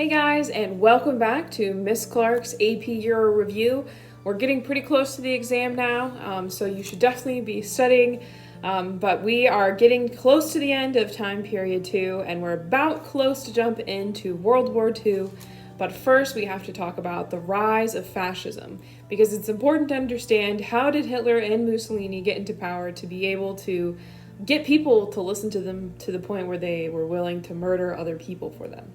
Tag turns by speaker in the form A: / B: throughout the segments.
A: Hey guys, and welcome back to Miss Clark's AP Euro Review. We're getting pretty close to the exam now, so you should definitely be studying. But we are getting close to the end of time period 2, and we're about close to jump into World War II. But first, we have to talk about the rise of fascism, because it's important to understand how did Hitler and Mussolini get into power to be able to get people to listen to them to the point where they were willing to murder other people for them.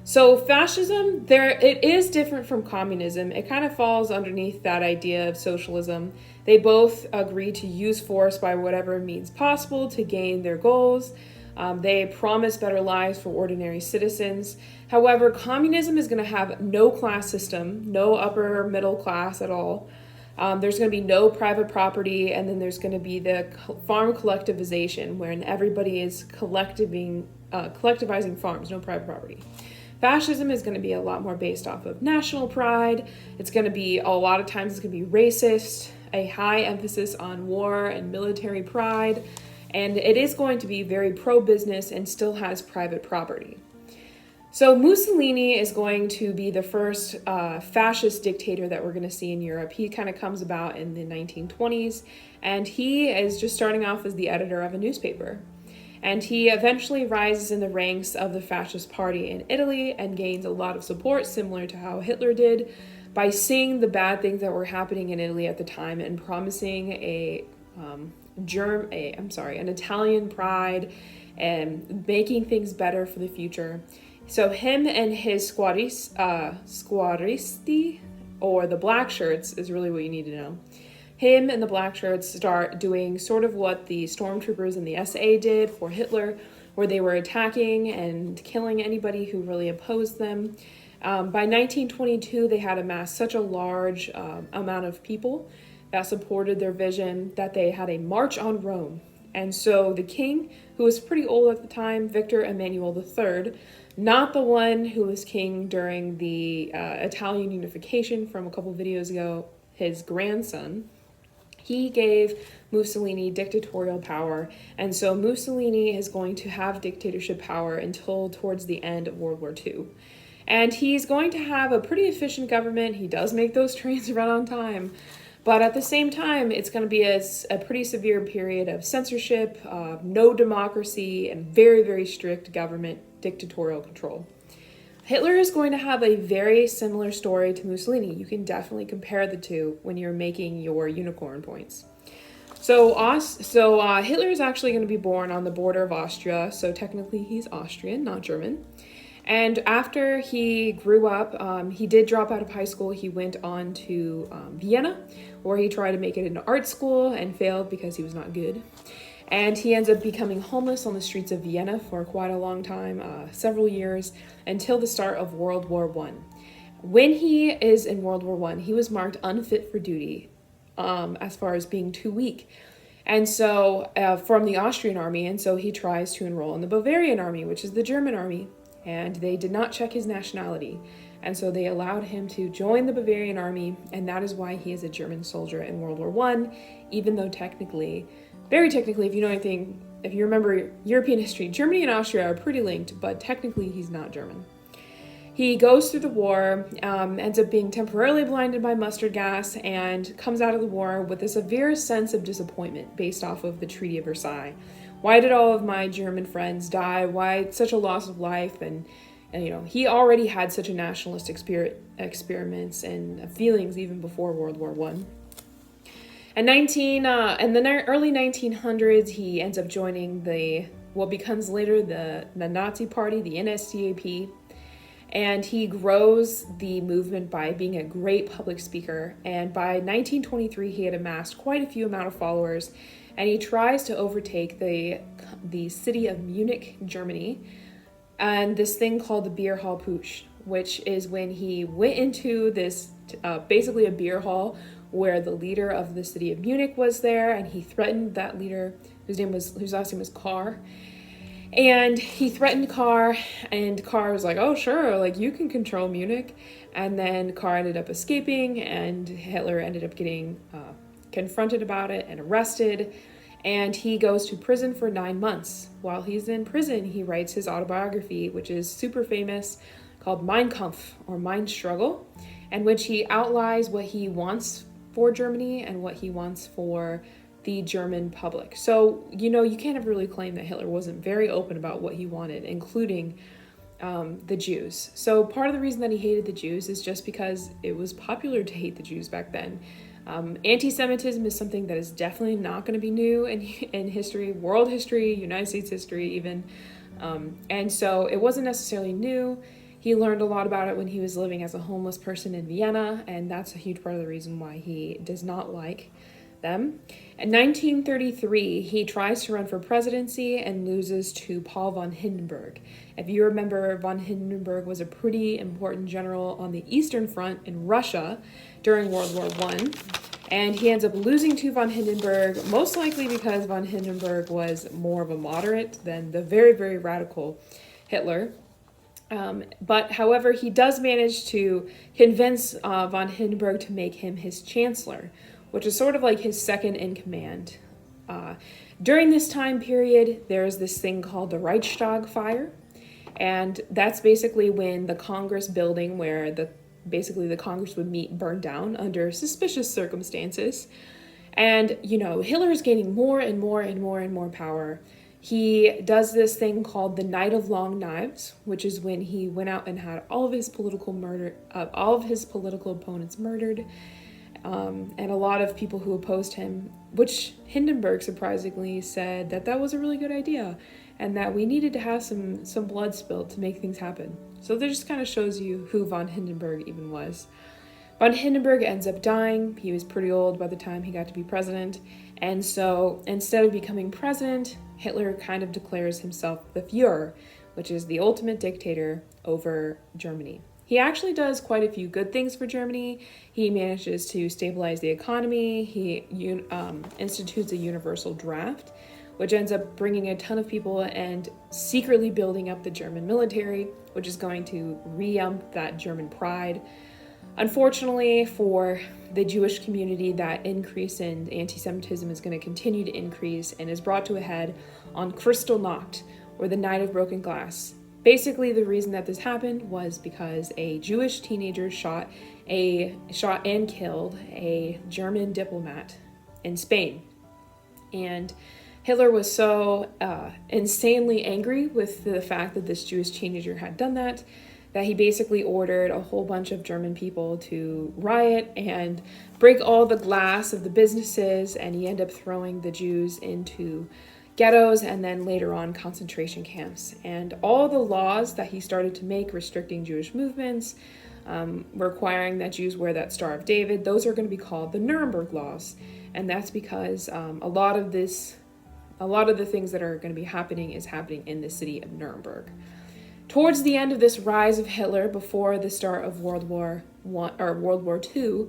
A: So fascism, it is different from communism. It kind of falls underneath that idea of socialism. They both agree to use force by whatever means possible to gain their goals. They promise better lives for ordinary citizens. However, communism is going to have no class system, no upper middle class at all. There's going to be no private property, and then there's going to be the farm collectivization, wherein everybody is collectivizing farms, no private property. Fascism is going to be a lot more based off of national pride. It's going to be, a lot of times, it's going to be racist, a high emphasis on war and military pride, and it is going to be very pro-business and still has private property. So Mussolini is going to be the first fascist dictator that we're going to see in Europe. He kind of comes about in the 1920s, and he is just starting off as the editor of a newspaper. And he eventually rises in the ranks of the fascist party in Italy and gains a lot of support, similar to how Hitler did, by seeing the bad things that were happening in Italy at the time and promising an Italian pride and making things better for the future. So him and his squadristi, or the black shirts, is really what you need to know. Him and the black shirts start doing sort of what the stormtroopers in the SA did for Hitler, where they were attacking and killing anybody who really opposed them. By 1922, they had amassed such a large amount of people that supported their vision that they had a march on Rome. And so the king, who was pretty old at the time, Victor Emmanuel III, not the one who was king during the Italian unification from a couple videos ago, his grandson, he gave Mussolini dictatorial power, and so Mussolini is going to have dictatorship power until towards the end of World War II. And he's going to have a pretty efficient government. He does make those trains run on time, but at the same time, it's going to be a pretty severe period of censorship, no democracy, and very, very strict government dictatorial control. Hitler is going to have a very similar story to Mussolini. You can definitely compare the two when you're making your unicorn points. So Hitler is actually going to be born on the border of Austria, so technically he's Austrian, not German. And after he grew up, he did drop out of high school. He went on to Vienna, where he tried to make it into art school and failed because he was not good. And he ends up becoming homeless on the streets of Vienna for quite a long time, several years, until the start of World War I. When he is in World War I, he was marked unfit for duty as far as being too weak. And so from the Austrian army, and so he tries to enroll in the Bavarian army, which is the German army, and they did not check his nationality. And so they allowed him to join the Bavarian army, and that is why he is a German soldier in World War I, even though very technically, if you know anything, if you remember European history, Germany and Austria are pretty linked, but technically he's not German. He goes through the war, ends up being temporarily blinded by mustard gas, and comes out of the war with a severe sense of disappointment based off of the Treaty of Versailles. Why did all of my German friends die? Why such a loss of life? And he already had such a nationalistic experiments and feelings even before World War I. In the early 1900s, he ends up joining what becomes later the Nazi Party, the NSDAP, and he grows the movement by being a great public speaker. And by 1923, he had amassed quite a few amount of followers, and he tries to overtake the city of Munich, Germany, and this thing called the Beer Hall Putsch, which is when he went into this basically a beer hall where the leader of the city of Munich was there, and he threatened that leader, whose last name was Carr. And he threatened Carr, and Carr was like, oh, sure, like, you can control Munich. And then Carr ended up escaping, and Hitler ended up getting confronted about it and arrested. And he goes to prison for 9 months. While he's in prison, he writes his autobiography, which is super famous, called Mein Kampf, or Mind Struggle, in which he outlines what he wants for Germany and what he wants for the German public. So, you can't ever really claim that Hitler wasn't very open about what he wanted, including the Jews. So part of the reason that he hated the Jews is just because it was popular to hate the Jews back then. Anti-Semitism is something that is definitely not going to be new in history, world history, United States history even. And so it wasn't necessarily new. He learned a lot about it when he was living as a homeless person in Vienna, and that's a huge part of the reason why he does not like them. In 1933, he tries to run for presidency and loses to Paul von Hindenburg. If you remember, von Hindenburg was a pretty important general on the Eastern Front in Russia during World War I. And he ends up losing to von Hindenburg, most likely because von Hindenburg was more of a moderate than the very, very radical Hitler. But however, he does manage to convince von Hindenburg to make him his chancellor, which is sort of like his second in command. During this time period, there's this thing called the Reichstag fire, and that's basically when the Congress building where the Congress would meet burned down under suspicious circumstances. And, Hitler is gaining more and more and more and more power. He does this thing called the Night of Long Knives, which is when he went out and had all of his political opponents murdered, and a lot of people who opposed him, which Hindenburg surprisingly said that was a really good idea, and that we needed to have some blood spilled to make things happen. So that just kind of shows you who von Hindenburg even was. Von Hindenburg ends up dying. He was pretty old by the time he got to be president. And so instead of becoming president, Hitler kind of declares himself the Führer, which is the ultimate dictator over Germany. He actually does quite a few good things for Germany. He manages to stabilize the economy. He institutes a universal draft, which ends up bringing a ton of people and secretly building up the German military, which is going to re-ump that German pride. Unfortunately for the Jewish community, that increase in anti-Semitism is going to continue to increase and is brought to a head on Kristallnacht, or the Night of Broken Glass. Basically, the reason that this happened was because a Jewish teenager shot and killed a German diplomat in Spain. And Hitler was so insanely angry with the fact that this Jewish teenager had done that he basically ordered a whole bunch of German people to riot and break all the glass of the businesses, and he ended up throwing the Jews into ghettos and then later on concentration camps. And all the laws that he started to make restricting Jewish movements, requiring that Jews wear that Star of David, those are going to be called the Nuremberg laws. And that's because a lot of the things that are going to be happening is happening in the city of Nuremberg. Towards the end of this rise of Hitler, before the start of World War II,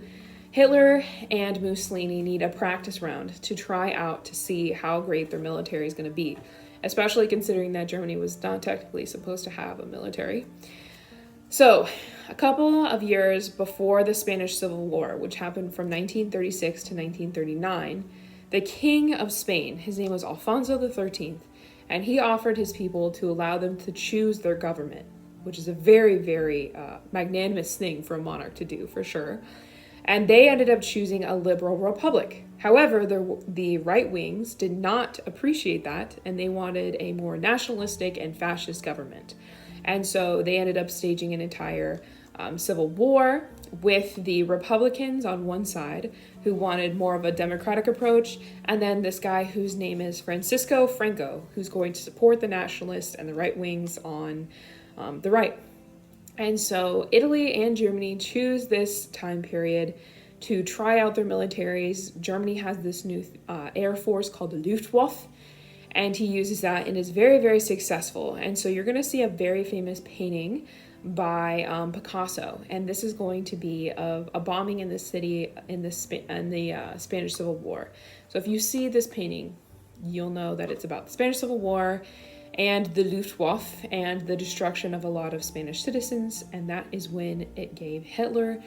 A: Hitler and Mussolini need a practice round to try out to see how great their military is going to be, especially considering that Germany was not technically supposed to have a military. So, a couple of years before the Spanish Civil War, which happened from 1936 to 1939, the King of Spain, his name was Alfonso XIII, and he offered his people to allow them to choose their government, which is a very, very magnanimous thing for a monarch to do, for sure. And they ended up choosing a liberal republic. However, the right wings did not appreciate that, and they wanted a more nationalistic and fascist government. And so they ended up staging an entire civil war with the Republicans on one side, who wanted more of a democratic approach, and then this guy whose name is Francisco Franco, who's going to support the nationalists and the right wings on the right. And so Italy and Germany choose this time period to try out their militaries. Germany has this new air force called the Luftwaffe, and he uses that and is very, very successful. And so you're going to see a very famous painting by Picasso, and this is going to be of a bombing in the city in the Spanish Civil War. So if you see this painting, you'll know that it's about the Spanish Civil War and the Luftwaffe and the destruction of a lot of Spanish citizens, and that is when it gave Hitler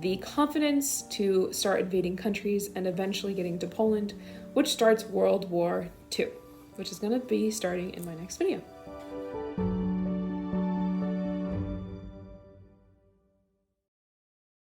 A: the confidence to start invading countries and eventually getting to Poland, which starts World War II, which is going to be starting in my next video.